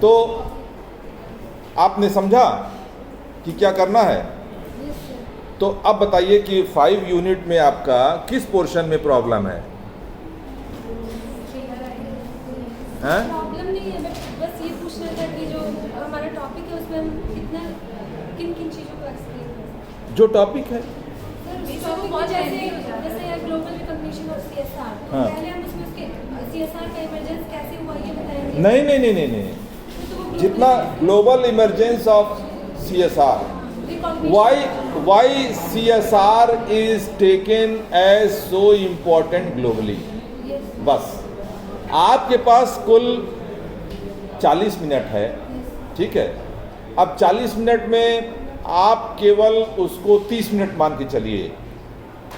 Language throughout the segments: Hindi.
तो आपने समझा कि क्या करना है? तो अब बताइए कि 5 यूनिट में आपका किस पोर्शन में प्रॉब्लम है? हैं? प्रॉब्लम नहीं है, बस ये पूछना था कि जो हमारा टॉपिक है उसमें हम कितना किन किन चीज़ों को एक्सप्लेन करें। जो टॉपिक है जैसे ग्लोबल रिकॉग्निशन ऑफ CSR, हाँ। पहले हम उसमें उसके CSR का इमरजेंस कैसे हुआ ये बताएंगे। नहीं नहीं नहीं नहीं नहीं, तो वो जितना global emergence of CSR, why CSR is taken as so important globally? बस आपके पास कुल 40 मिनट है, ठीक है। अब 40 मिनट में आप केवल उसको 30 मिनट मान के चलिए।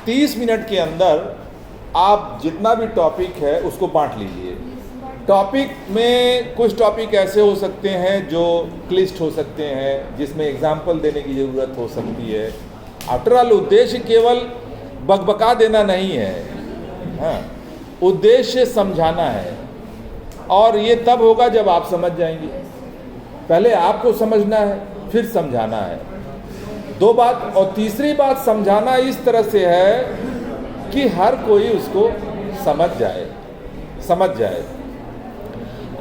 30 मिनट के अंदर आप जितना भी टॉपिक है उसको बांट लीजिए। टॉपिक में कुछ टॉपिक ऐसे हो सकते हैं जो क्लिष्ट हो सकते हैं, जिसमें एग्जाम्पल देने की ज़रूरत हो सकती है। आफ्टर ऑल उद्देश्य केवल बकबका देना नहीं है, हाँ, उद्देश्य समझाना है। और ये तब होगा जब आप समझ जाएंगे। पहले आपको समझना है, फिर समझाना है। 2 बात। और तीसरी बात, समझाना इस तरह से है कि हर कोई उसको समझ जाए।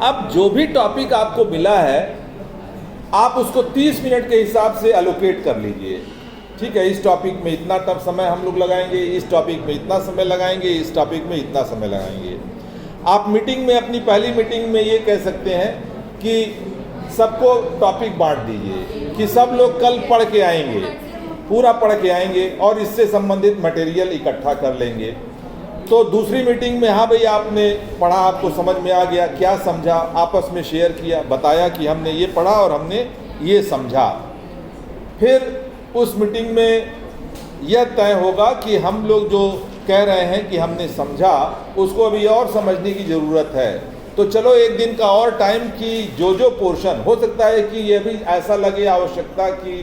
अब जो भी टॉपिक आपको मिला है, आप उसको 30 मिनट के हिसाब से एलोकेट कर लीजिए, ठीक है। इस टॉपिक में इतना तब समय हम लोग लगाएंगे, इस टॉपिक में इतना समय लगाएंगे, इस टॉपिक में इतना समय लगाएंगे। आप मीटिंग में, अपनी पहली मीटिंग में ये कह सकते हैं कि सबको टॉपिक बांट दीजिए कि सब लोग कल पढ़ के आएंगे, पूरा पढ़ के आएंगे और इससे संबंधित मटेरियल इकट्ठा कर लेंगे। तो दूसरी मीटिंग में, हाँ भाई आपने पढ़ा, आपको समझ में आ गया, क्या समझा, आपस में शेयर किया, बताया कि हमने ये पढ़ा और हमने ये समझा। फिर उस मीटिंग में यह तय होगा कि हम लोग जो कह रहे हैं कि हमने समझा, उसको अभी और समझने की ज़रूरत है। तो चलो एक दिन का और टाइम कि जो पोर्शन हो सकता है कि ये भी ऐसा लगे आवश्यकता कि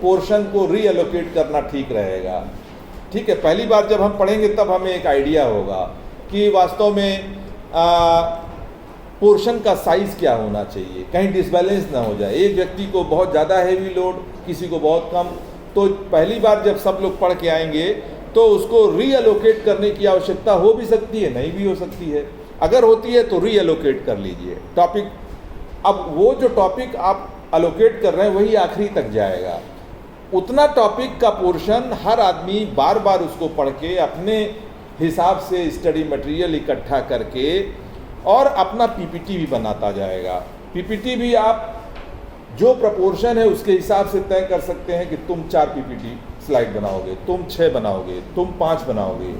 पोर्शन को रीएलोकेट करना ठीक रहेगा, ठीक है। पहली बार जब हम पढ़ेंगे तब हमें एक आइडिया होगा कि वास्तव में पोर्शन का साइज़ क्या होना चाहिए, कहीं डिसबैलेंस ना हो जाए। एक व्यक्ति को बहुत ज़्यादा हैवी लोड, किसी को बहुत कम। तो पहली बार जब सब लोग पढ़ के आएंगे तो उसको रीएलोकेट करने की आवश्यकता हो भी सकती है, नहीं भी हो सकती है। अगर होती है तो रीएलोकेट कर लीजिए टॉपिक। अब वो जो टॉपिक आप एलोकेट कर रहे हैं वही आखिरी तक जाएगा। उतना टॉपिक का पोर्शन हर आदमी बार बार उसको पढ़ के अपने हिसाब से स्टडी मटेरियल इकट्ठा करके और अपना पीपीटी भी बनाता जाएगा। पीपीटी भी आप जो प्रपोर्शन है उसके हिसाब से तय कर सकते हैं कि तुम 4 पीपीटी स्लाइड बनाओगे, तुम 6 बनाओगे, तुम 5 बनाओगे।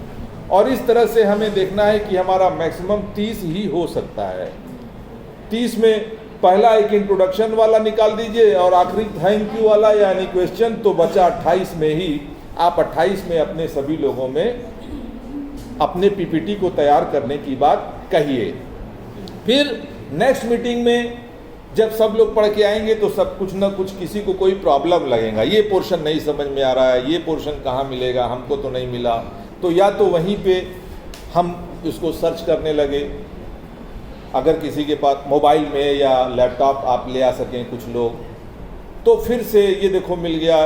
और इस तरह से हमें देखना है कि हमारा मैक्सिमम 30 ही हो सकता है। 30 में पहला एक इंट्रोडक्शन वाला निकाल दीजिए और आखिरी थैंक यू वाला यानी क्वेश्चन, तो बचा 28 में ही। आप 28 में अपने सभी लोगों में अपने पीपीटी को तैयार करने की बात कहिए। फिर नेक्स्ट मीटिंग में जब सब लोग पढ़ के आएंगे तो सब कुछ ना कुछ, किसी को कोई प्रॉब्लम लगेगा, ये पोर्शन नहीं समझ में आ रहा है, ये पोर्शन कहाँ मिलेगा, हमको तो नहीं मिला। तो या तो वहीं पे हम इसको सर्च करने लगे, अगर किसी के पास मोबाइल में या लैपटॉप आप ले आ सकें कुछ लोग, तो फिर से ये देखो मिल गया।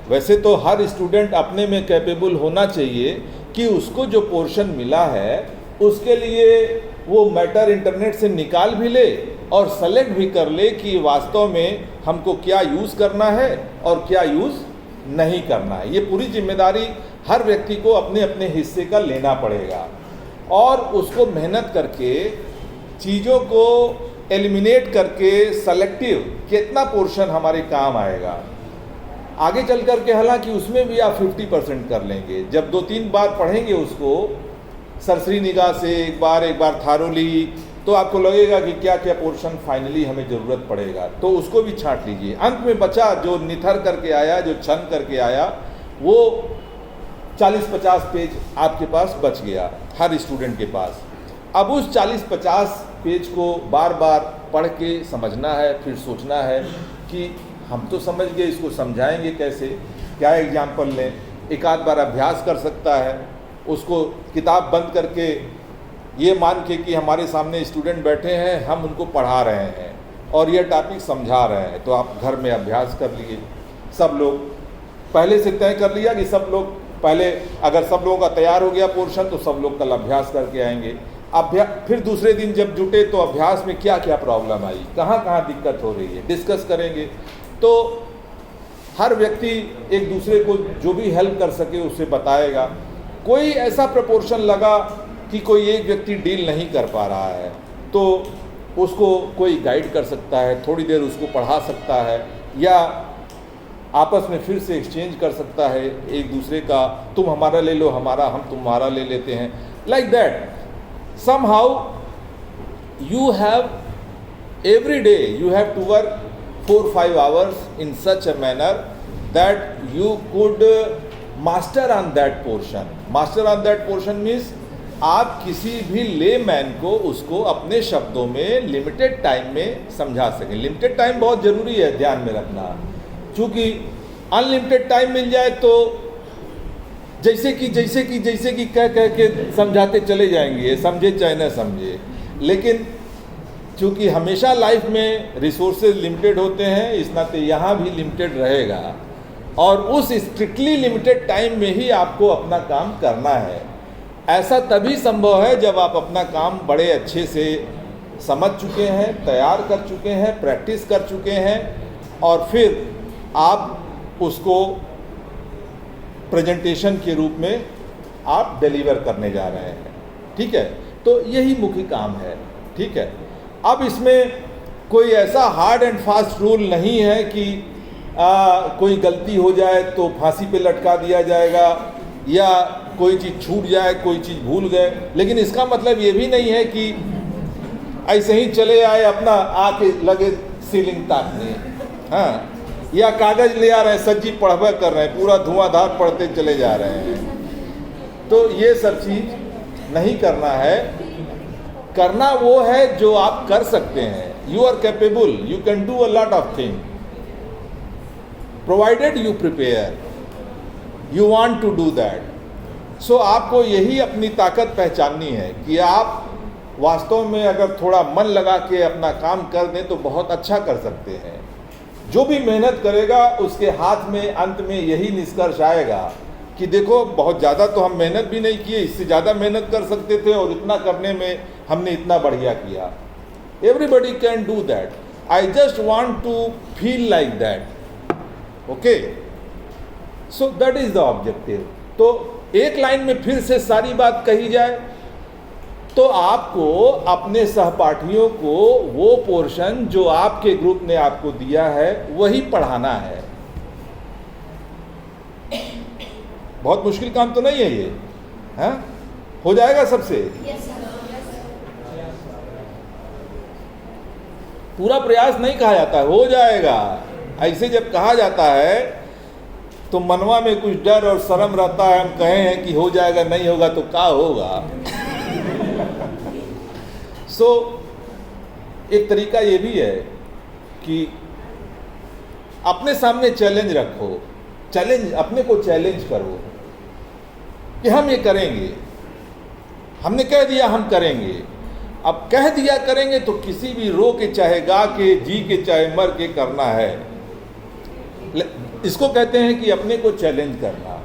वैसे तो हर स्टूडेंट अपने में कैपेबल होना चाहिए कि उसको जो पोर्शन मिला है उसके लिए वो मैटर इंटरनेट से निकाल भी ले और सेलेक्ट भी कर ले कि वास्तव में हमको क्या यूज़ करना है और क्या यूज़ नहीं करना है। ये पूरी जिम्मेदारी हर व्यक्ति को अपने अपने हिस्से का लेना पड़ेगा और उसको मेहनत करके चीज़ों को एलिमिनेट करके सेलेक्टिव कितना पोर्शन हमारे काम आएगा आगे चल करके। हालांकि उसमें भी आप 50% कर लेंगे। जब 2-3 बार पढ़ेंगे उसको सरसरी निगाह से, एक बार थारोली, तो आपको लगेगा कि क्या क्या पोर्शन फाइनली हमें ज़रूरत पड़ेगा, तो उसको भी छांट लीजिए। अंत में बचा जो निथर करके आया, जो छन करके आया, वो 40-50 पेज आपके पास बच गया हर स्टूडेंट के पास। अब उस 40-50 पेज को बार बार पढ़ के समझना है, फिर सोचना है कि हम तो समझ गए, इसको समझाएंगे कैसे, क्या एग्जाम्पल लें। एक आध बार अभ्यास कर सकता है, उसको किताब बंद करके ये मान के कि हमारे सामने स्टूडेंट बैठे हैं, हम उनको पढ़ा रहे हैं और यह टॉपिक समझा रहे हैं, तो आप घर में अभ्यास कर लिए। सब लोग पहले से तय कर लिया कि सब लोग पहले, अगर सब लोगों का तैयार हो गया पोर्शन तो सब लोग कल अभ्यास करके आएंगे। फिर दूसरे दिन जब जुटे तो अभ्यास में क्या क्या प्रॉब्लम आई, कहाँ कहाँ दिक्कत हो रही है, डिस्कस करेंगे। तो हर व्यक्ति एक दूसरे को जो भी हेल्प कर सके उसे बताएगा। कोई ऐसा प्रपोर्शन लगा कि कोई एक व्यक्ति डील नहीं कर पा रहा है तो उसको कोई गाइड कर सकता है, थोड़ी देर उसको पढ़ा सकता है, या आपस में फिर से एक्सचेंज कर सकता है एक दूसरे का, तुम हमारा ले लो, हमारा हम तुम्हारा ले लेते हैं, like that. somehow you have every day you have to work 4-5 hours in such a manner that you could master on that portion. Master on that portion means आप किसी भी लेमैन को उसको अपने शब्दों में लिमिटेड टाइम में समझा सकें। लिमिटेड टाइम बहुत ज़रूरी है ध्यान में रखना, क्योंकि अनलिमिटेड टाइम मिल जाए तो जैसे कि कह के समझाते चले जाएंगे, समझे चाहे न समझे। लेकिन चूँकि हमेशा लाइफ में रिसोर्सेज लिमिटेड होते हैं, इस नाते यहाँ भी लिमिटेड रहेगा, और उस स्ट्रिक्टली लिमिटेड टाइम में ही आपको अपना काम करना है। ऐसा तभी संभव है जब आप अपना काम बड़े अच्छे से समझ चुके हैं, तैयार कर चुके हैं, प्रैक्टिस कर चुके हैं, और फिर आप उसको प्रेजेंटेशन के रूप में आप डिलीवर करने जा रहे हैं। ठीक है, तो यही मुख्य काम है। ठीक है, अब इसमें कोई ऐसा हार्ड एंड फास्ट रूल नहीं है कि कोई गलती हो जाए तो फांसी पे लटका दिया जाएगा, या कोई चीज़ छूट जाए, कोई चीज़ भूल गए। लेकिन इसका मतलब ये भी नहीं है कि ऐसे ही चले आए अपना आके लगे सीलिंग ताकने, हाँ, या कागज़ ले आ रहे हैं, सज्जी पढ़वा कर रहे हैं, पूरा धुआंधार पढ़ते चले जा रहे हैं। तो ये सब चीज़ नहीं करना है। करना वो है जो आप कर सकते हैं। You are capable, you can do a lot of thing provided you prepare, you want to do that. So आपको यही अपनी ताकत पहचाननी है कि आप वास्तव में अगर थोड़ा मन लगा के अपना काम कर दें तो बहुत अच्छा कर सकते हैं। जो भी मेहनत करेगा उसके हाथ में अंत में यही निष्कर्ष आएगा कि देखो बहुत ज़्यादा तो हम मेहनत भी नहीं किए, इससे ज़्यादा मेहनत कर सकते थे, और इतना करने में हमने इतना बढ़िया किया। Everybody can do that, I just want to feel like that. Okay, so that is the objective. तो एक लाइन में फिर से सारी बात कही जाए तो आपको अपने सहपाठियों को वो पोर्शन जो आपके ग्रुप ने आपको दिया है वही पढ़ाना है। बहुत मुश्किल काम तो नहीं है ये, है? हो जाएगा सबसे? पूरा प्रयास नहीं कहा जाता है, हो जाएगा। ऐसे जब कहा जाता है तो मनवा में कुछ डर और शर्म रहता है। हम कहे हैं कि हो जाएगा, नहीं होगा तो क्या होगा। सो एक तरीका ये भी है कि अपने सामने चैलेंज रखो, चैलेंज, अपने को चैलेंज करो कि हम ये करेंगे। हमने कह दिया हम करेंगे, अब कह दिया करेंगे तो किसी भी रो के चाहे गा के, जी के चाहे मर के करना है। इसको कहते हैं कि अपने को चैलेंज करना।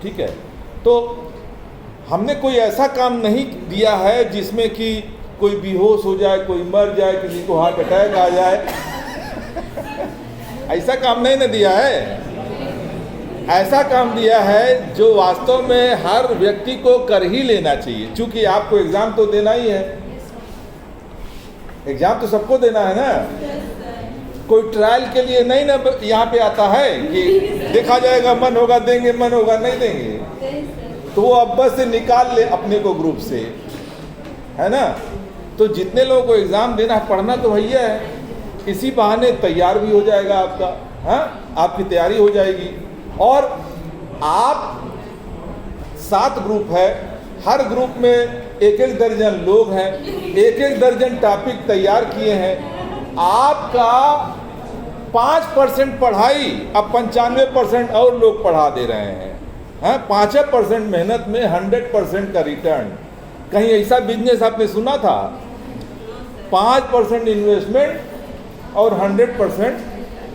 ठीक है, तो हमने कोई ऐसा काम नहीं दिया है जिसमें कि कोई बेहोश हो जाए, कोई मर जाए, किसी को हार्ट अटैक आ जाए। ऐसा काम नहीं न दिया है। ऐसा काम दिया है जो वास्तव में हर व्यक्ति को कर ही लेना चाहिए, क्योंकि आपको एग्जाम तो देना ही है। एग्जाम तो सबको देना है ना। कोई ट्रायल के लिए नहीं ना यहाँ पे आता है कि देखा जाएगा, मन होगा देंगे, मन होगा नहीं देंगे। तो वो अब बस से निकाल ले अपने को ग्रुप से, है ना। तो जितने लोगों को एग्ज़ाम देना है, पढ़ना तो भैया है, इसी बहाने तैयार भी हो जाएगा आपका, हाँ, आपकी तैयारी हो जाएगी। और आप 7 ग्रुप है, हर ग्रुप में 1-1 दर्जन लोग हैं, 1-1 दर्जन टॉपिक तैयार किए हैं। आपका 5% पढ़ाई, अब 95% और लोग पढ़ा दे रहे हैं, हाँ। 5% मेहनत में 100% का रिटर्न। कहीं ऐसा बिजनेस आपने सुना था? 5% इन्वेस्टमेंट और 100%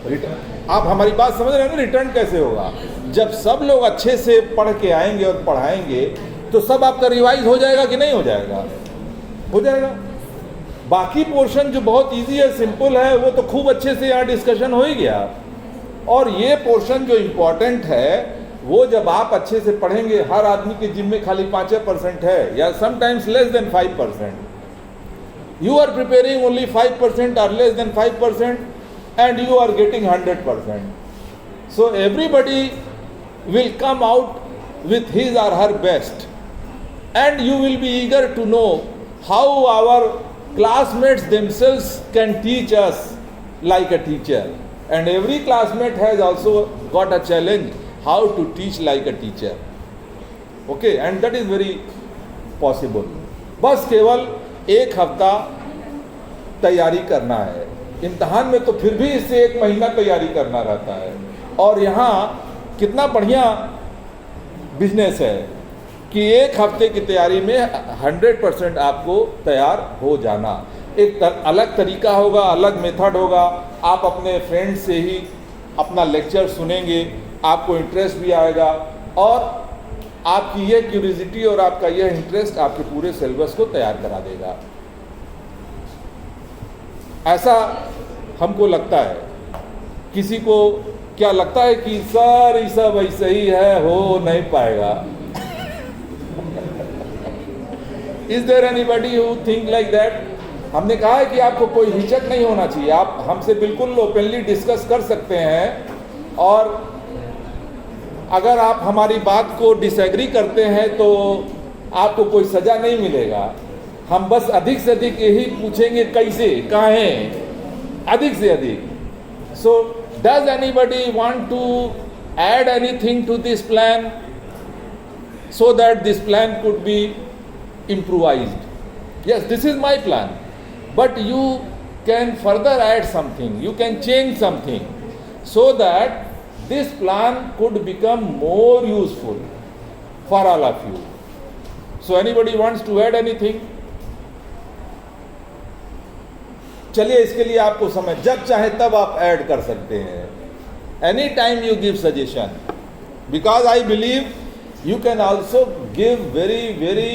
रिटर्न। आप हमारी बात समझ रहे हैं ना, रिटर्न कैसे होगा? जब सब लोग अच्छे से पढ़ के आएंगे और पढ़ाएंगे तो सब आपका रिवाइज हो जाएगा कि नहीं हो जाएगा? हो जाएगा। बाकी पोर्शन जो बहुत इजी है, सिंपल है, वो तो खूब अच्छे से यहाँ डिस्कशन हो ही गया। और ये पोर्शन जो इम्पोर्टेंट है वो जब आप अच्छे से पढ़ेंगे, हर आदमी के जिम में खाली 5% है या sometimes less than 5%, you are preparing only 5% or less than 5% and you are getting 100%. So everybody will come out with his or her best and you will be eager to know how our classmates themselves can teach us like a teacher, and every classmate has also got a challenge how to teach like a teacher. Okay, and that is very possible. बस केवल एक हफ्ता तैयारी करना है। इम्तहान में तो फिर भी इससे 1 महीना तैयारी करना रहता है। और यहाँ कितना बढ़िया बिजनेस है कि 1 हफ्ते की तैयारी में 100% आपको तैयार हो जाना। एक अलग तरीका होगा, अलग मेथड होगा। आप अपने फ्रेंड से ही अपना लेक्चर सुनेंगे, आपको इंटरेस्ट भी आएगा और आपकी यह क्यूरियोसिटी और आपका यह इंटरेस्ट आपके पूरे सिलेबस को तैयार करा देगा। ऐसा हमको लगता है। किसी को क्या लगता है कि सर ये सब ऐसे ही है, हो नहीं पाएगा? Is there anybody who think like that? हमने कहा है कि आपको कोई हिचक नहीं होना चाहिए, आप हमसे बिल्कुल ओपनली डिस्कस कर सकते हैं और अगर आप हमारी बात को डिसएग्री करते हैं तो आपको कोई सज़ा नहीं मिलेगा। हम बस अधिक से अधिक यही पूछेंगे कैसे, काहे, अधिक से अधिक। So does anybody want to add anything to this plan so that this plan could be improvised? Yes, this is my plan, but you can further add something, you can change something so that this plan could become more useful for all of you. So anybody wants to add anything? चलिए, इसके लिए आपको समय जब चाहे तब आप ऐड कर सकते हैं। Any time you give suggestion, because I believe you can also give very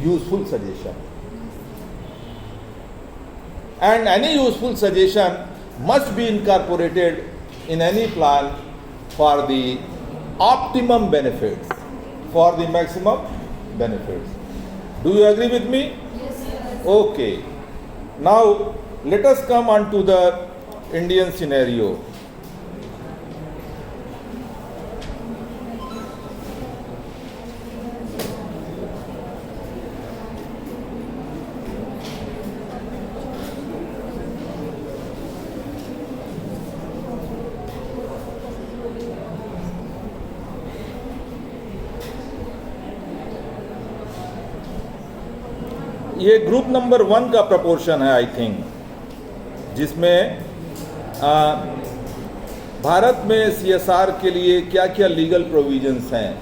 useful suggestion, and any useful suggestion must be incorporated in any plan for the optimum benefits, for the maximum benefits. Do you agree with me? Yes, sir. Okay, now let us come on to the Indian scenario. ये ग्रुप नंबर 1 का प्रपोर्शन है आई थिंक, जिसमें भारत में CSR के लिए क्या क्या लीगल प्रोविजंस हैं।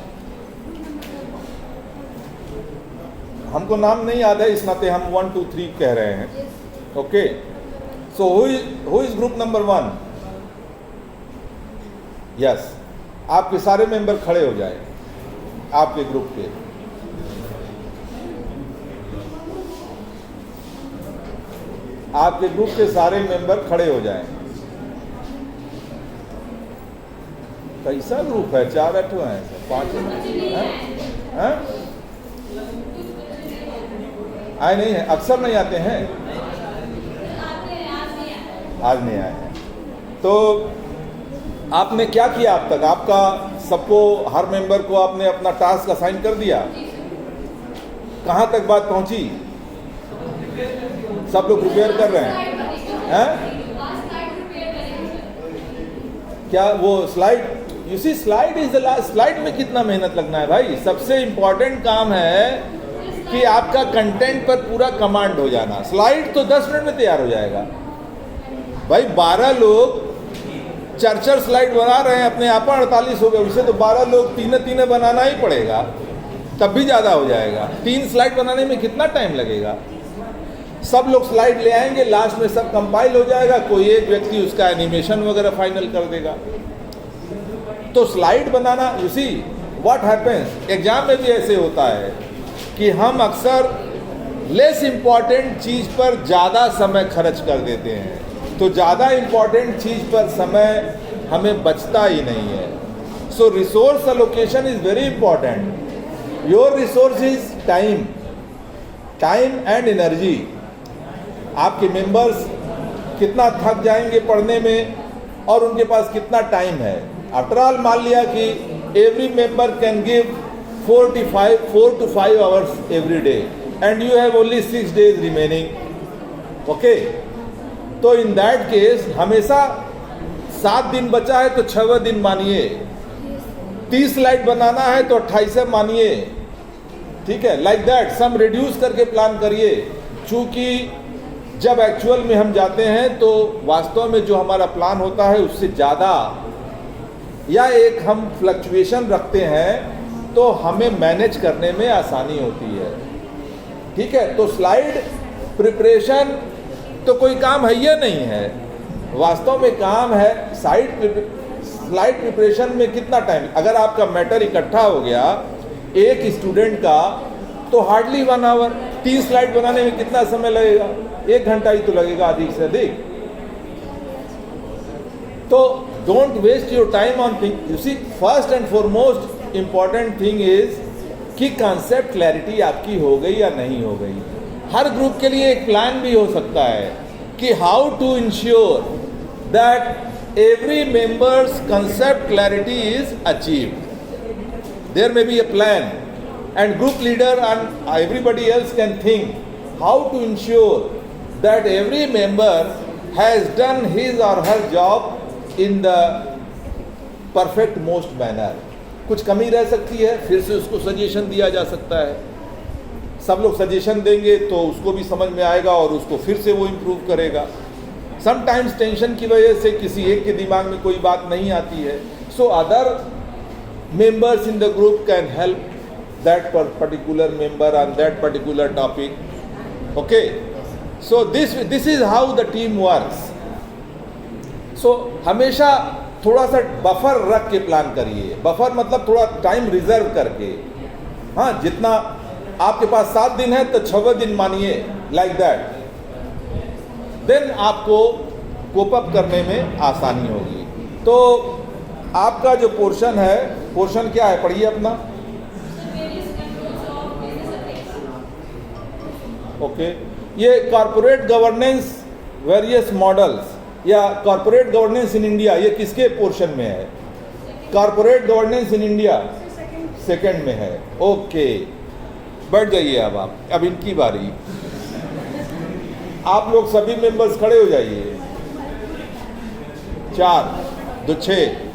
हमको नाम नहीं याद है, इस नाते हम 1 2 3 कह रहे हैं। Okay, so who is group number 1? Yes, आपके सारे मेंबर खड़े हो जाए, आपके ग्रुप के। आपके ग्रुप के सारे मेंबर खड़े हो जाएं। कैसा ग्रुप है? 4 8 हैं, 5 हैं? आए नहीं है, अक्सर नहीं आते हैं, आज नहीं आए हैं। तो आपने क्या किया अब तक? आपका सबको, हर मेंबर को आपने अपना टास्क असाइन कर दिया? कहाँ तक बात पहुंची? सब लोग प्रिपेयर कर रहे हैं? क्या वो slide, you see slide is the last. Slide में कितना मेहनत लगना है भाई? सबसे इंपॉर्टेंट काम है कि आपका कंटेंट पर पूरा कमांड हो जाना। स्लाइड तो 10 मिनट में तैयार हो जाएगा भाई। 12 लोग 4 स्लाइड बना रहे हैं, अपने आप 48 हो गए, उसे तो 12 लोग 3 बनाना ही पड़ेगा, तब भी ज़्यादा हो जाएगा। 3 स्लाइड बनाने में कितना टाइम लगेगा? सब लोग स्लाइड ले आएंगे, लास्ट में सब कंपाइल हो जाएगा, कोई एक व्यक्ति उसका एनिमेशन वगैरह फाइनल कर देगा। तो slide banana, you see what happens, exam में भी ऐसे होता है कि हम अक्सर लेस इम्पॉर्टेंट चीज़ पर ज़्यादा समय खर्च कर देते हैं, तो ज़्यादा इम्पॉर्टेंट चीज़ पर समय हमें बचता ही नहीं है। So resource allocation is very important. Your resource is time, time and energy. आपके मेंबर्स कितना थक जाएंगे पढ़ने में और उनके पास कितना टाइम है। आफ्टर ऑल मान लिया कि every member can give 4 to 5 hours every day and you have only 6 days remaining, okay. तो इन दैट केस हमेशा 7 दिन बचा है तो 6 दिन मानिए, 30 स्लाइड बनाना है तो 28 मानिए, ठीक है। लाइक दैट सम रिड्यूस करके प्लान करिए, चूँकि जब एक्चुअल में हम जाते हैं तो वास्तव में जो हमारा प्लान होता है उससे ज़्यादा या एक हम फ्लक्चुएशन रखते हैं तो हमें मैनेज करने में आसानी होती है, ठीक है। तो स्लाइड प्रिपरेशन तो कोई काम है या नहीं है, वास्तव में काम है। स्लाइड प्रिपरेशन में कितना टाइम, अगर आपका मैटर इकट्ठा हो गया एक स्टूडेंट का तो हार्डली 1 hour, 3 स्लाइड बनाने में कितना समय लगेगा, 1 घंटा ही तो लगेगा अधिक से अधिक। तो don't waste your time on thing. You see first and foremost important thing is कि कॉन्सेप्ट क्लैरिटी आपकी हो गई या नहीं हो गई। हर ग्रुप के लिए एक प्लान भी हो सकता है कि how to ensure that every members concept clarity is achieved. There may be a plan, and group leader and everybody else can think how to ensure that every member has done his or her job in the perfect most manner. कुछ कमी रह सकती है, फिर से उसको सजेशन दिया जा सकता है। सब लोग सजेशन देंगे तो उसको भी समझ में आएगा और उसको फिर से वो इम्प्रूव करेगा। समटाइम्स टेंशन की वजह से किसी एक के दिमाग में कोई बात नहीं आती है, so other members in the group can help that particular member on that particular topic, okay. So this is how the team works. So हमेशा थोड़ा सा बफर रख के प्लान करिए। बफर मतलब थोड़ा टाइम रिजर्व करके, हाँ, जितना आपके पास 7 दिन है तो 6 दिन मानिए, लाइक दैट, देन आपको कोप अप करने में आसानी होगी। तो आपका जो पोर्शन है, पोर्शन क्या है, पढ़िए अपना, ओके। ये कॉर्पोरेट गवर्नेंस वेरियस मॉडल्स या कॉर्पोरेट गवर्नेंस इन इंडिया, ये किसके पोर्शन में है? Corporate governance in India second में है, ओके। बैठ जाइए अब इनकी बारी। आप लोग सभी मेंबर्स खड़े हो जाइए। 4 2 6,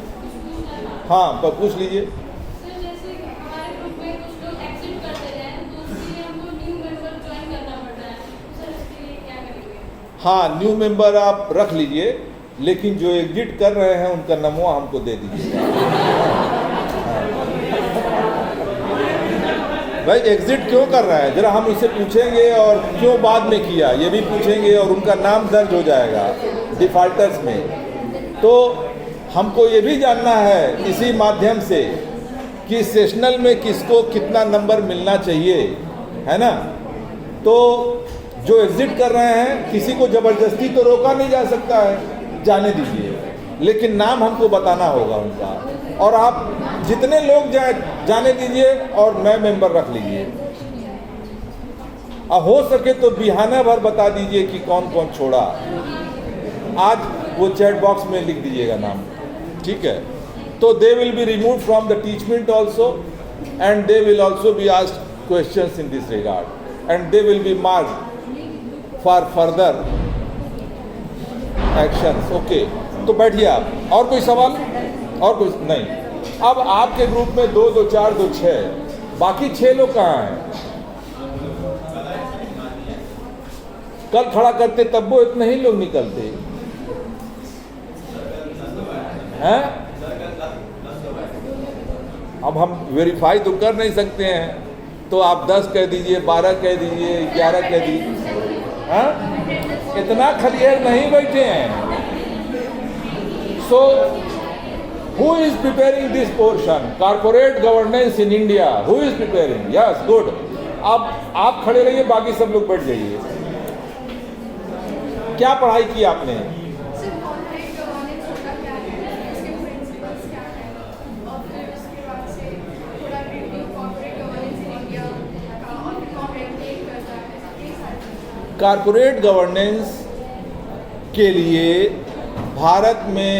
हाँ, पर पूछ लीजिए। सर जैसे हमारे ग्रुप में कुछ लोग एग्जिट कर दे रहे हैं तो उसके लिए हमको न्यू मेंबर ज्वाइन करना पड़ता है, सर इसके लिए क्या करेंगे? हाँ, न्यू मेंबर आप रख लीजिए, लेकिन जो एग्जिट कर रहे हैं उनका नमूना हमको दे दीजिएगा। भाई एग्जिट क्यों कर रहा है जरा हम इससे पूछेंगे, और क्यों बाद में किया ये भी पूछेंगे, और उनका नाम दर्ज हो जाएगा डिफॉल्टर्स में। तो हमको ये भी जानना है इसी माध्यम से कि सेशनल में किसको कितना नंबर मिलना चाहिए, है ना। तो जो एग्जिट कर रहे हैं किसी को ज़बरदस्ती तो रोका नहीं जा सकता है, जाने दीजिए, लेकिन नाम हमको बताना होगा उनका, और आप जितने लोग जाने दीजिए और नए मेंबर रख लीजिए। और हो सके तो बिहाना भर बता दीजिए कि कौन कौन छोड़ा। आज वो चैट बॉक्स में लिख दीजिएगा नाम, ठीक है। तो they will be remove from the Teachmint also, and they will also be asked questions in this regard, and they will be marked for further actions, okay. तो बैठिए आप। और कोई सवाल? और कुछ नहीं। अब आपके ग्रुप में 2 2 4 2 6, बाकी 6 लोग कहाँ हैं? कल खड़ा करते तब वो इतने ही लोग निकलते हैं। अब हम वेरीफाई तो कर नहीं सकते हैं, तो आप 10 कह दीजिए, 12 कह दीजिए, 11 कह दीजिए। हाँ, इतना क्लियर नहीं बैठे हैं। सो who is preparing this portion? Corporate governance in India. Who is preparing? Yes, good. अब आप खड़े रहिए, बाकी सब लोग बैठ जाइए। क्या पढ़ाई की आपने? सिर्फ कॉर्पोरेट गवर्नेंस होता क्या है, इसके प्रिंसिपल्स क्या हैं, और फिर उसके बाद से थोड़ा review corporate governance in India और फिर कौन रेगुलेट करता है, ये सारी चीज़ें। कॉर्पोरेट गवर्नेंस के लिए भारत में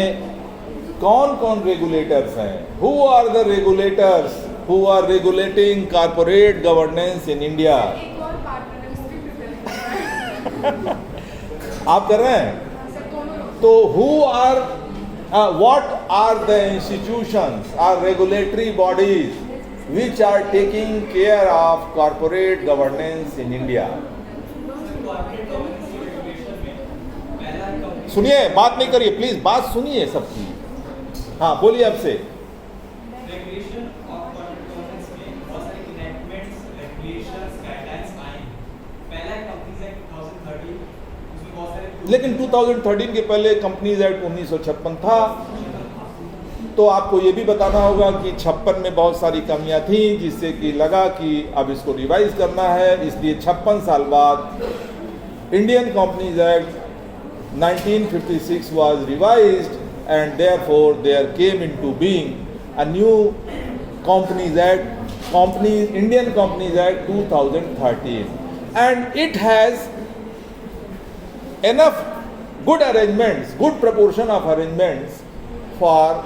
कौन कौन रेगुलेटर्स हैं? Who are the regulators who are regulating corporate governance in India? एक और पार्टनर है, उसकी प्रिपेयर कर रहा है। आप कर रहे हैं? सर दोनों लोग। तो who are what are the institutions or regulatory bodies which are taking care of corporate governance in India? सुनिए, बात नहीं करिए प्लीज, बात सुनिए सबकी। हाँ बोलिए आपसे। रेगुलेशन ऑफ कॉर्पोरेट गवर्नेंस में बहुत सारे इनैक्टमेंट्स, रेगुलेशंस, गाइडलाइंस आई। पहला है कंपनीज एक्ट 2013, उसमें बहुत सारे। लेकिन 2013 के पहले कंपनीज एक्ट 1956 था। तो आपको ये भी बताना होगा कि 56 में बहुत सारी कमियां थी, जिससे कि लगा कि अब इसको रिवाइज करना है। इसलिए 56 साल बाद Indian companies act 1956 was revised, and therefore there came into being a new Companies Act, Indian Companies Act 2013, and it has enough good arrangements, good proportion of arrangements for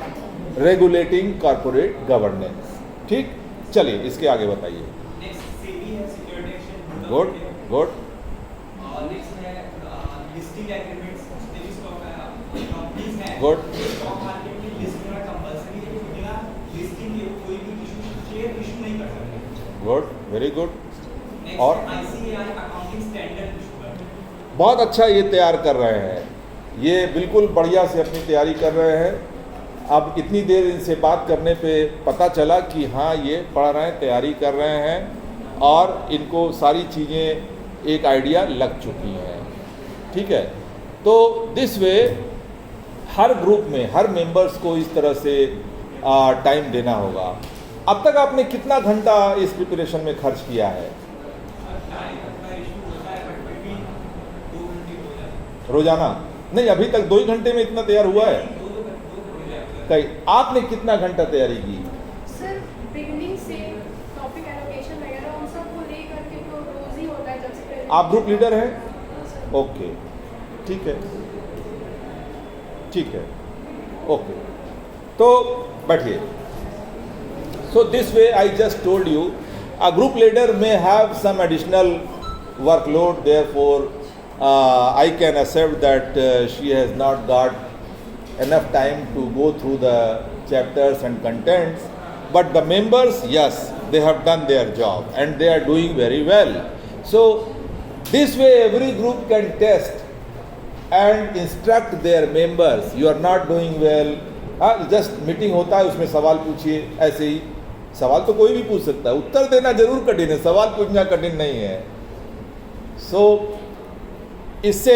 regulating corporate governance. ठीक, चलिए इसके आगे बताइए। नेक्स्ट सेबी है, security exchange. Good good. Next है लिस्टिंग एग्रीमेंट्स, जितने भी स्टॉक कंपनीज हैं, Good. स्टॉक मार्केट में लिस्ट होना कंपलसरी है, कि बिना लिस्टिंग के कोई भी शेयर इशू नहीं कर सकते। Good, very good. नेक्स्ट और आईसीएआई अकाउंटिंग स्टैंडर्ड इशू करते हैं। बहुत अच्छा ये तैयार कर रहे हैं, ये बिल्कुल बढ़िया से अपनी तैयारी कर रहे हैं। अब इतनी देर इनसे बात करने पे पता चला कि हाँ ये पढ़ रहे हैं, तैयारी कर रहे हैं और इनको सारी चीज़ें एक आइडिया लग चुकी हैं। ठीक है, तो दिस वे हर ग्रुप में हर मेंबर्स को इस तरह से टाइम देना होगा। अब तक आपने कितना घंटा इस प्रिपरेशन में खर्च किया है? रोजाना नहीं, अभी तक 2 ही घंटे में इतना तैयार हुआ है। कहीं आपने कितना घंटा तैयारी की? सर बिगनिंग से टॉपिक एलोकेशन वगैरह उन सबको लेकर के तो रोज ही होता है जब से। आप ग्रुप लीडर हैं? ओके, ठीक है ठीक है, ओके, तो बैठिए। So this way I just told you a group leader may have some additional workload, therefore I can accept that she has not got enough time to go through the chapters and contents, but the members, yes, they have done their job and they are doing very well. So this way every group can test and instruct their members. You are not doing well, just meeting होता है, उसमें सवाल पूछिए। ऐसे ही सवाल तो कोई भी पूछ सकता है, उत्तर देना जरूर कठिन है, सवाल पूछना कठिन नहीं है। So इससे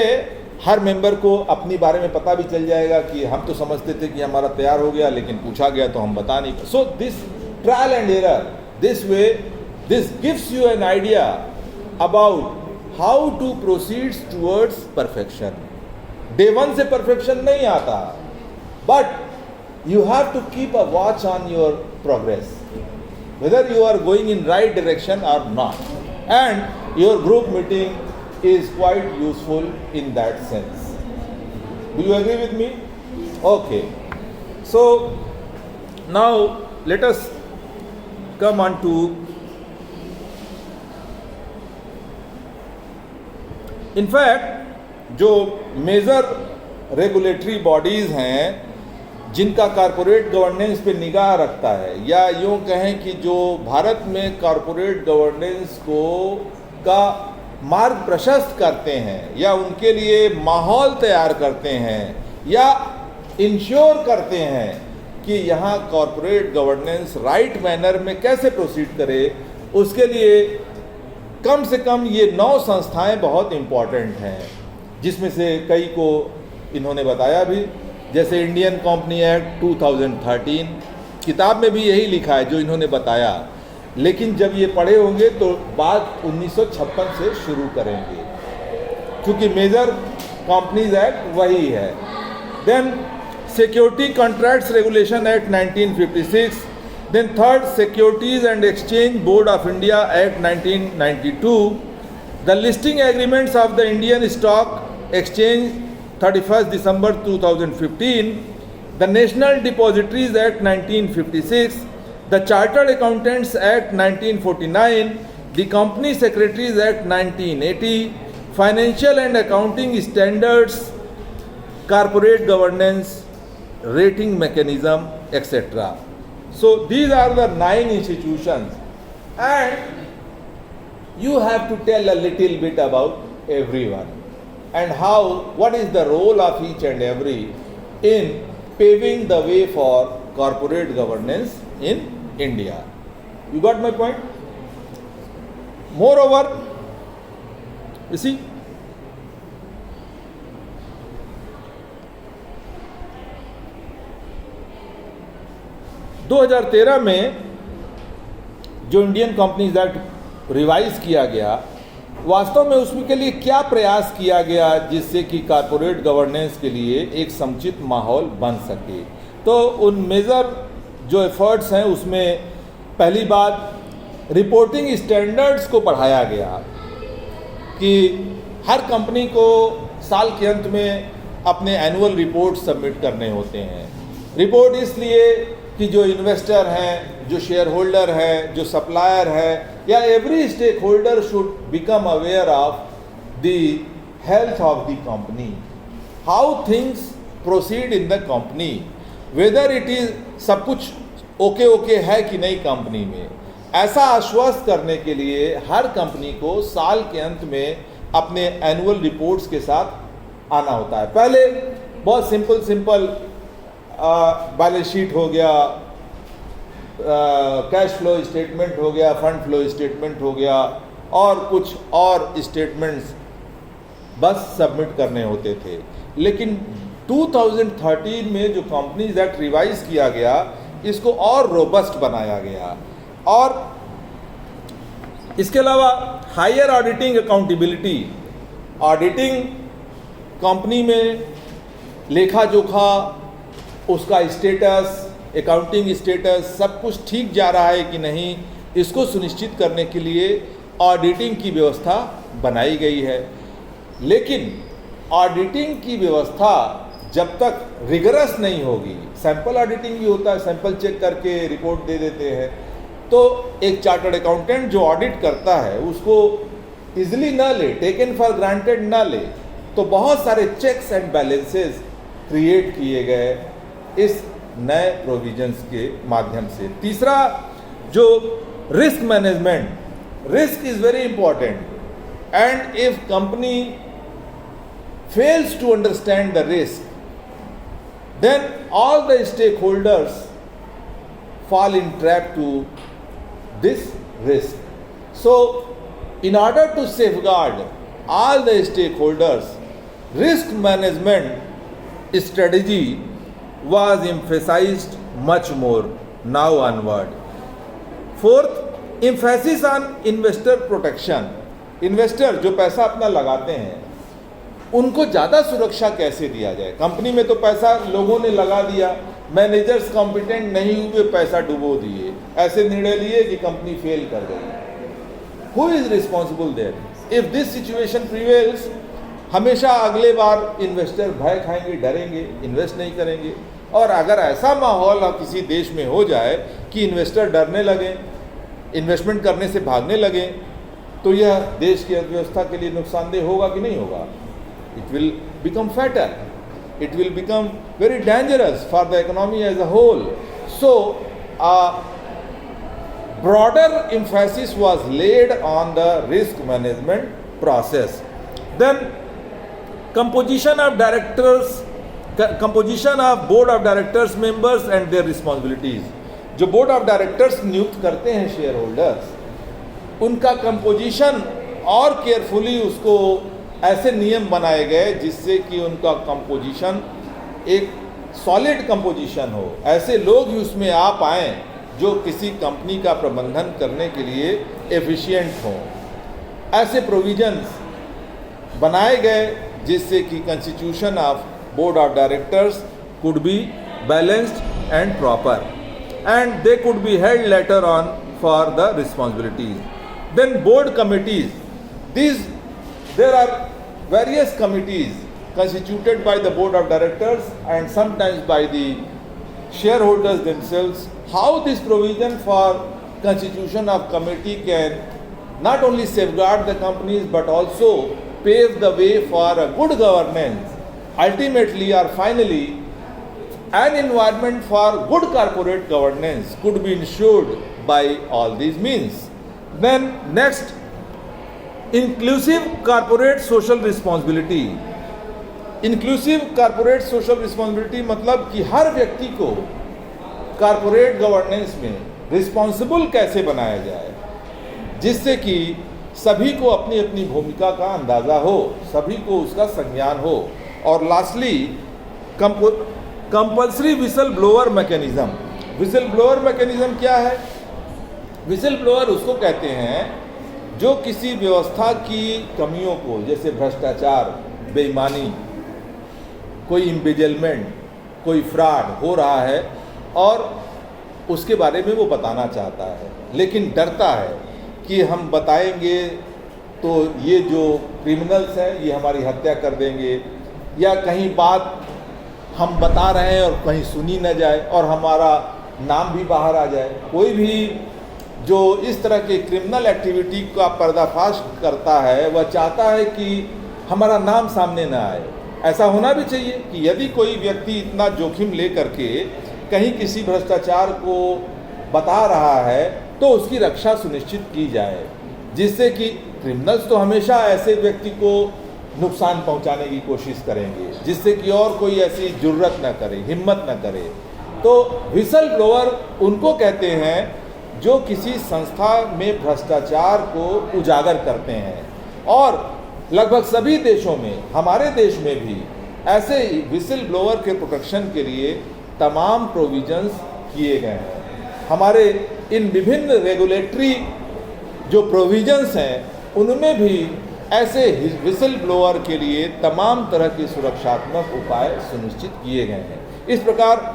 हर मेंबर को अपनी बारे में पता भी चल जाएगा कि हम तो समझते थे कि हमारा तैयार हो गया, लेकिन पूछा गया तो हम बता नहीं। So this trial and error, this way, this gives you an idea about how to proceed towards perfection. Day 1 से परफेक्शन नहीं आता, but you have to keep a watch on your progress, whether you are going in right direction और not, and your group meeting is quite useful in that sense. Do you agree with me? Okay. So now let us come on to in fact जो मेजर रेगुलेटरी बॉडीज हैं जिनका कॉरपोरेट गवर्नेंस पे निगाह रखता है, या यूँ कहें कि जो भारत में कॉरपोरेट गवर्नेंस को का मार्ग प्रशस्त करते हैं, या उनके लिए माहौल तैयार करते हैं, या इंश्योर करते हैं कि यहाँ कॉरपोरेट गवर्नेंस राइट मैनर में कैसे प्रोसीड करे, उसके लिए कम से कम ये 9 संस्थाएं बहुत इम्पॉर्टेंट हैं, जिसमें से कई को इन्होंने बताया भी, जैसे इंडियन कंपनी एक्ट 2013, किताब में भी यही लिखा है जो इन्होंने बताया, लेकिन जब ये पढ़े होंगे तो बात 1956 से शुरू करेंगे, क्योंकि मेजर कंपनीज एक्ट वही है। Then security contracts regulation act 1956, then third securities and exchange board of India act 1992, the listing agreements of the Indian stock exchange 31 December 2015, the National Depositories Act 1956, the Chartered Accountants Act 1949, the Company Secretaries Act 1980, Financial and Accounting Standards, Corporate Governance, Rating Mechanism, etc. So these are the 9 institutions, and you have to tell a little bit about everyone and what is the role of each and every in paving the way for corporate governance in India. You got my point? Moreover, you see, (2013) में जो इंडियन कंपनीज एक्ट रिवाइज किया गया, वास्तव में उसमें के लिए क्या प्रयास किया गया जिससे कि कॉर्पोरेट गवर्नेंस के लिए एक समुचित माहौल बन सके। तो उन मेजर जो एफर्ट्स हैं उसमें पहली बात रिपोर्टिंग स्टैंडर्ड्स को बढ़ाया गया कि हर कंपनी को साल के अंत में अपने एनुअल रिपोर्ट सबमिट करने होते हैं। रिपोर्ट इसलिए कि जो इन्वेस्टर हैं, जो शेयर होल्डर हैं, जो सप्लायर है, या every stakeholder should become aware of the health of the company, how things proceed in the company, whether it is सब कुछ ओके है कि नहीं कंपनी में। ऐसा आश्वस्त करने के लिए हर कंपनी को साल के अंत में अपने एनुअल रिपोर्ट्स के साथ आना होता है। पहले बहुत सिंपल बैलेंस शीट हो गया, कैश फ्लो स्टेटमेंट हो गया, फंड फ्लो स्टेटमेंट हो गया, और कुछ और स्टेटमेंट्स बस सबमिट करने होते थे। लेकिन 2013 में जो कंपनीज एक्ट रिवाइज किया गया, इसको और रोबस्ट बनाया गया, और इसके अलावा higher auditing accountability, auditing company में लेखा जोखा, उसका स्टेटस, अकाउंटिंग स्टेटस, सब कुछ ठीक जा रहा है कि नहीं, इसको सुनिश्चित करने के लिए ऑडिटिंग की व्यवस्था बनाई गई है। लेकिन ऑडिटिंग की व्यवस्था जब तक रिगरस नहीं होगी, सैंपल ऑडिटिंग भी होता है, सैंपल चेक करके रिपोर्ट दे देते हैं, तो एक चार्टर्ड अकाउंटेंट जो ऑडिट करता है उसको इजीली ना ले, टेकन फॉर ग्रांटेड ना ले, तो बहुत सारे चेक्स एंड बैलेंसेस क्रिएट किए गए इस नए प्रोविजंस के माध्यम से। तीसरा, जो risk management, risk is very important, and if company fails to understand the risk, then all the stakeholders fall in trap to this risk. So in order to safeguard all the stakeholders, risk management strategy was emphasized much more now onward. Fourth, emphasis on investor protection. Investor जो पैसा अपना लगाते हैं उनको ज़्यादा सुरक्षा कैसे दिया जाए। कंपनी में तो पैसा लोगों ने लगा दिया, मैनेजर्स कॉम्पिटेंट नहीं हुए, पैसा डुबो दिए, ऐसे निर्णय लिए कि कंपनी फेल कर गई। Who is responsible there? If this situation prevails, हमेशा अगले बार इन्वेस्टर भय खाएंगे, डरेंगे, इन्वेस्ट नहीं करेंगे। और अगर ऐसा माहौल किसी देश में हो जाए कि इन्वेस्टर डरने लगे, इन्वेस्टमेंट करने से भागने लगे, तो यह देश की अर्थव्यवस्था के लिए नुकसानदेह होगा कि नहीं होगा? It will become fatal. It will become very dangerous for the economy as a whole. So, broader emphasis was laid on the risk management process. Then, composition of board of directors members and their responsibilities. जो board of directors नियुक्त करते हैं शेयर होल्डर्स, उनका कंपोजिशन और केयरफुली उसको ऐसे नियम बनाए गए जिससे कि उनका कंपोजिशन एक सॉलिड कंपोजिशन हो, ऐसे लोग ही उसमें आ पाएँ जो किसी कंपनी का प्रबंधन करने के लिए एफिशिएंट हों। ऐसे प्रोविजंस बनाए गए जिससे कि constitution of board of directors could be balanced and proper and they could be held later on for the responsibilities. Then board committees, there are various committees constituted by the board of directors and sometimes by the shareholders themselves. How this provision for constitution of committee can not only safeguard the companies but also pave the way for a good governance, ultimately or finally an environment for good corporate governance could be ensured by all these means. Then next, inclusive corporate social responsibility. Inclusive corporate social responsibility मतलब कि हर व्यक्ति को कॉरपोरेट गवर्नेंस में रिस्पॉन्सिबल कैसे बनाया जाए, जिससे कि सभी को अपनी अपनी भूमिका का अंदाज़ा हो, सभी को उसका संज्ञान हो। और lastly compulsory whistle blower mechanism. Whistle blower mechanism क्या है? विसल ब्लोअर उसको कहते हैं जो किसी व्यवस्था की कमियों को, जैसे भ्रष्टाचार, बेईमानी, कोई इम्बेजलमेंट, कोई फ्रॉड हो रहा है और उसके बारे में वो बताना चाहता है, लेकिन डरता है कि हम बताएंगे तो ये जो क्रिमिनल्स हैं ये हमारी हत्या कर देंगे, या कहीं बात हम बता रहे हैं और कहीं सुनी न जाए और हमारा नाम भी बाहर आ जाए। कोई भी जो इस तरह के क्रिमिनल एक्टिविटी का पर्दाफाश करता है वह चाहता है कि हमारा नाम सामने ना आए। ऐसा होना भी चाहिए कि यदि कोई व्यक्ति इतना जोखिम ले करके कहीं किसी भ्रष्टाचार को बता रहा है तो उसकी रक्षा सुनिश्चित की जाए, जिससे कि क्रिमिनल्स तो हमेशा ऐसे व्यक्ति को नुकसान पहुंचाने की कोशिश करेंगे, जिससे कि और कोई ऐसी जुर्रत न करे, हिम्मत न करे। तो विसल ब्लोअर उनको कहते हैं जो किसी संस्था में भ्रष्टाचार को उजागर करते हैं। और लगभग सभी देशों में, हमारे देश में भी ऐसे ही विसल ब्लोअर के प्रोटेक्शन के लिए तमाम प्रोविजंस किए गए हैं। हमारे इन विभिन्न रेगुलेटरी जो प्रोविजंस हैं उनमें भी ऐसे विसल ब्लोअर के लिए तमाम तरह के सुरक्षात्मक उपाय सुनिश्चित किए गए हैं। इस प्रकार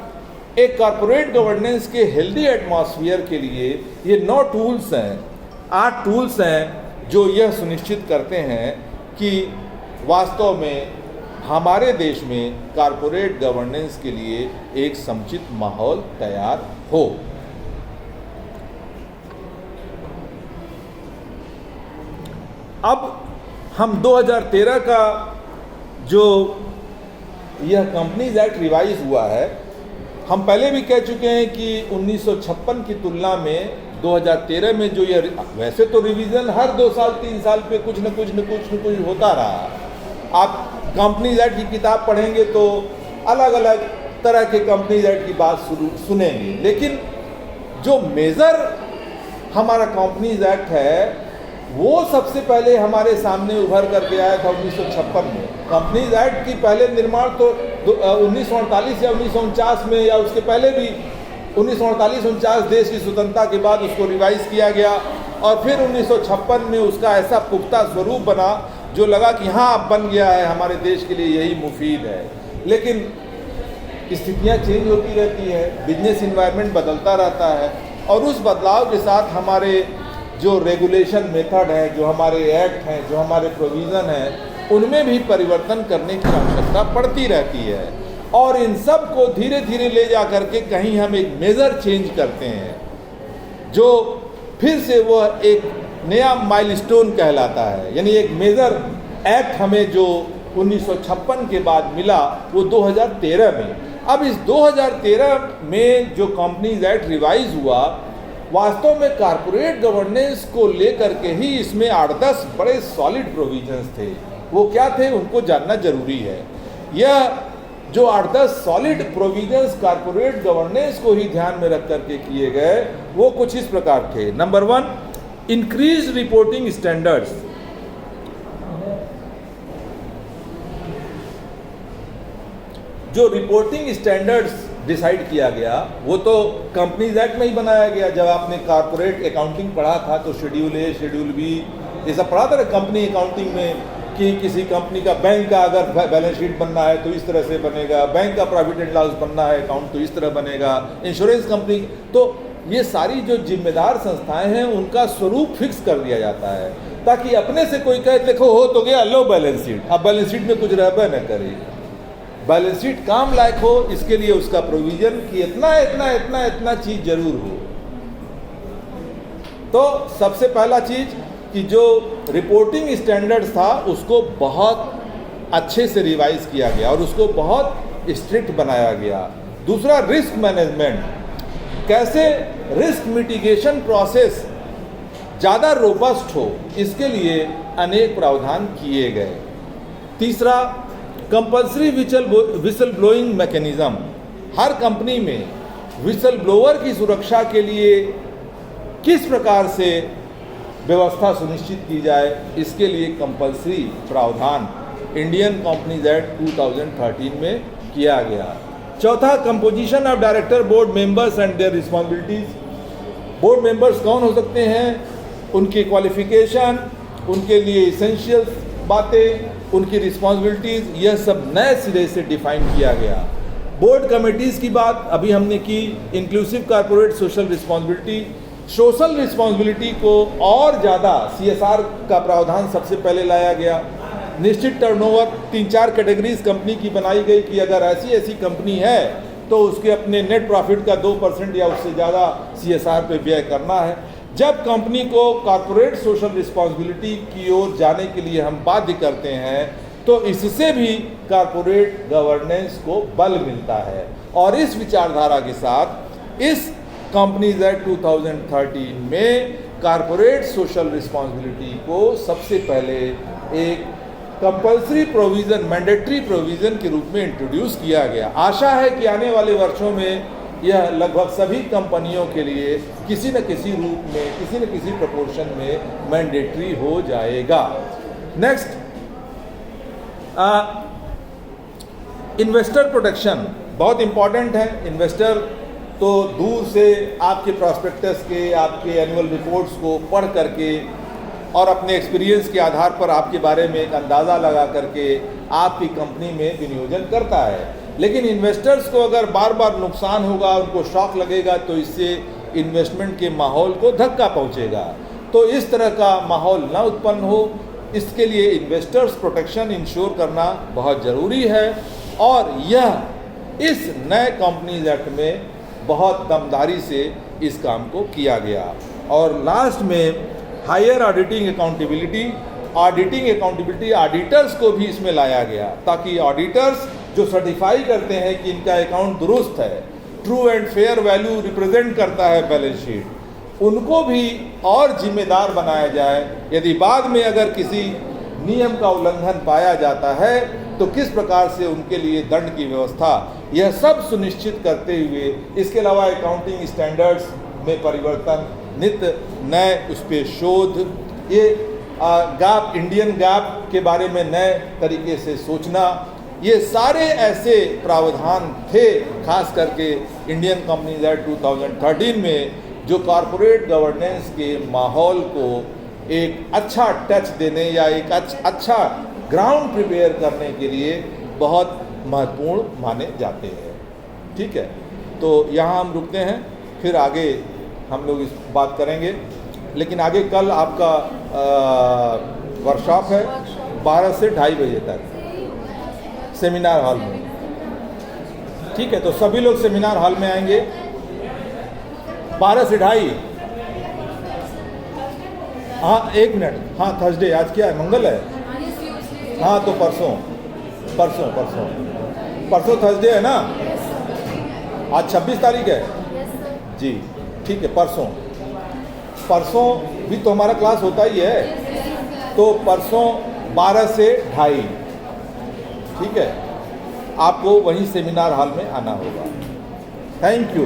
एक कॉरपोरेट गवर्नेंस के हेल्दी एटमॉस्फेयर के लिए ये 9 टूल्स हैं, 8 टूल्स हैं जो यह सुनिश्चित करते हैं कि वास्तव में हमारे देश में कॉरपोरेट गवर्नेंस के लिए एक समुचित माहौल तैयार हो। अब हम 2013 का जो यह कंपनीज एक्ट रिवाइज हुआ है, हम पहले भी कह चुके हैं कि 1956 की तुलना में 2013 में जो ये, वैसे तो रिवीजन हर 2 साल 3 साल पे कुछ न कुछ होता रहा। आप कंपनीज एक्ट की किताब पढ़ेंगे तो अलग अलग तरह के कंपनीज एक्ट की बात सुनेंगे, लेकिन जो मेजर हमारा कंपनीज एक्ट है वो सबसे पहले हमारे सामने उभर करके आया था 1956 में। कंपनीज एक्ट की पहले निर्माण तो 1948 या 1949 में, या उसके पहले भी 1948-49 देश की स्वतंत्रता के बाद उसको रिवाइज किया गया और फिर 1956 में उसका ऐसा पुख्ता स्वरूप बना जो लगा कि हाँ अब बन गया है, हमारे देश के लिए यही मुफीद है। लेकिन स्थितियाँ चेंज होती रहती है, बिजनेस इन्वायरमेंट बदलता रहता है और उस बदलाव के साथ हमारे जो रेगुलेशन मेथड है, जो हमारे एक्ट हैं, जो हमारे प्रोविज़न हैं, उनमें भी परिवर्तन करने की आवश्यकता पड़ती रहती है। और इन सब को धीरे धीरे ले जा करके कहीं हम एक मेजर चेंज करते हैं जो फिर से वह एक नया माइलस्टोन कहलाता है। यानी एक मेजर एक्ट हमें जो 1956 के बाद मिला वो 2013 में। अब इस 2013 में जो कंपनीज एक्ट रिवाइज हुआ, वास्तव में कारपोरेट गवर्नेंस को लेकर के ही इसमें 8-10 बड़े सॉलिड प्रोविजंस थे। वो क्या थे उनको जानना जरूरी है। यह जो 8-10 सॉलिड प्रोविजंस कारपोरेट गवर्नेंस को ही ध्यान में रख करके किए गए वो कुछ इस प्रकार थे। Number 1, increase reporting standards. जो रिपोर्टिंग स्टैंडर्ड्स डिसाइड किया गया वो तो कंपनीज एक्ट में ही बनाया गया। जब आपने कॉर्पोरेट अकाउंटिंग पढ़ा था तो शेड्यूल ए, शेड्यूल बी, ये सब पढ़ा था ना कंपनी अकाउंटिंग में, कि किसी कंपनी का बैंक का अगर बैलेंस शीट बनना है तो इस तरह से बनेगा, बैंक का प्रॉफिट एंड लॉस बनना है अकाउंट तो इस तरह बनेगा, इंश्योरेंस कंपनी। तो ये सारी जो जिम्मेदार संस्थाएं हैं उनका स्वरूप फिक्स कर दिया जाता है, ताकि अपने से कोई कहे देखो हो तो गया, लो बैलेंस शीट, अब बैलेंस शीट में कुछ रहबे न करे, बैलेंस शीट काम लायक हो, इसके लिए उसका प्रोविजन कि इतना इतना इतना इतना चीज जरूर हो। तो सबसे पहला चीज कि जो रिपोर्टिंग स्टैंडर्ड्स था उसको बहुत अच्छे से रिवाइज किया गया और उसको बहुत स्ट्रिक्ट बनाया गया। दूसरा, रिस्क मैनेजमेंट, कैसे रिस्क मिटिगेशन प्रोसेस ज़्यादा रोबस्ट हो, इसके लिए अनेक प्रावधान किए गए। तीसरा, कंपल्सरी विसल ब्लोइंग मैकेनिज्म, हर कंपनी में विसल ब्लोअर की सुरक्षा के लिए किस प्रकार से व्यवस्था सुनिश्चित की जाए, इसके लिए कंपल्सरी प्रावधान इंडियन कंपनीज एक्ट 2013 में किया गया। चौथा, composition of director board members and there responsibilities. Board members कौन हो सकते हैं, उनकी क्वालिफिकेशन, उनके लिए इसेंशियल बातें, उनकी रिस्पॉन्सिबिलिटीज, यह सब नए सिरे से डिफाइन किया गया। बोर्ड कमेटीज़ की बात अभी हमने की, inclusive corporate social responsibility, social responsibility को और ज़्यादा CSR का प्रावधान सबसे पहले लाया गया। निश्चित टर्नओवर 3-4 कैटेगरीज कंपनी की बनाई गई कि अगर ऐसी ऐसी कंपनी है तो उसके अपने नेट प्रॉफिट का 2% या उससे ज़्यादा CSR पे व्यय करना है। जब कंपनी को कॉर्पोरेट सोशल रिस्पॉन्सिबिलिटी की ओर जाने के लिए हम बाध्य करते हैं तो इससे भी कॉर्पोरेट गवर्नेंस को बल मिलता है। और इस विचारधारा के साथ इस कंपनीज एक्ट 2013 में कॉर्पोरेट सोशल रिस्पॉन्सिबिलिटी को सबसे पहले एक कंपल्सरी प्रोविज़न, मैंडेटरी प्रोविज़न के रूप में इंट्रोड्यूस किया गया। आशा है कि आने वाले वर्षों में यह लगभग सभी कंपनियों के लिए किसी न किसी रूप में, किसी न किसी प्रोपोर्शन में मैंडेटरी हो जाएगा। नेक्स्ट, इन्वेस्टर प्रोटेक्शन बहुत इंपॉर्टेंट है। इन्वेस्टर तो दूर से आपके प्रॉस्पेक्टस के, आपके एनुअल रिपोर्ट्स को पढ़ करके और अपने एक्सपीरियंस के आधार पर आपके बारे में एक अंदाज़ा लगा करके आपकी कंपनी में विनियोजन करता है। लेकिन इन्वेस्टर्स को अगर बार बार नुकसान होगा, उनको शॉक लगेगा, तो इससे इन्वेस्टमेंट के माहौल को धक्का पहुंचेगा। तो इस तरह का माहौल ना उत्पन्न हो, इसके लिए इन्वेस्टर्स प्रोटेक्शन इंश्योर करना बहुत ज़रूरी है। और यह इस नए कंपनीज एक्ट में बहुत दमदारी से इस काम को किया गया। और लास्ट में हायर ऑडिटिंग अकाउंटेबिलिटी, ऑडिटर्स को भी इसमें लाया गया, ताकि ऑडिटर्स जो सर्टिफाई करते हैं कि इनका अकाउंट दुरुस्त है, true and fair value represent करता है बैलेंस शीट, उनको भी और जिम्मेदार बनाया जाए। यदि बाद में अगर किसी नियम का उल्लंघन पाया जाता है तो किस प्रकार से उनके लिए दंड की व्यवस्था, यह सब सुनिश्चित करते हुए, इसके अलावा अकाउंटिंग स्टैंडर्ड्स में परिवर्तन, नित्य नए उस पर शोध, ये गैप, इंडियन गैप के बारे में नए तरीके से सोचना, ये सारे ऐसे प्रावधान थे खास करके इंडियन कंपनीज एक्ट 2013 में, जो कॉरपोरेट गवर्नेंस के माहौल को एक अच्छा टच देने या एक अच्छा ग्राउंड प्रिपेयर करने के लिए बहुत महत्वपूर्ण माने जाते हैं। ठीक है, तो यहाँ हम रुकते हैं, फिर आगे हम लोग इस बात करेंगे। लेकिन आगे कल आपका वर्कशॉप है 12 से 2:30 बजे तक सेमिनार हॉल में। ठीक है, तो सभी लोग सेमिनार हॉल में आएंगे 12 से 2:30। हाँ, 1 मिनट, हाँ थर्सडे, आज क्या है, मंगल है? हाँ, तो परसों थर्सडे है ना? आज 26 तारीख है जी। ठीक है, परसों भी तो हमारा क्लास होता ही है, तो परसों 12 से 2:30। ठीक है, आपको वहीं सेमिनार हॉल में आना होगा। Thank you.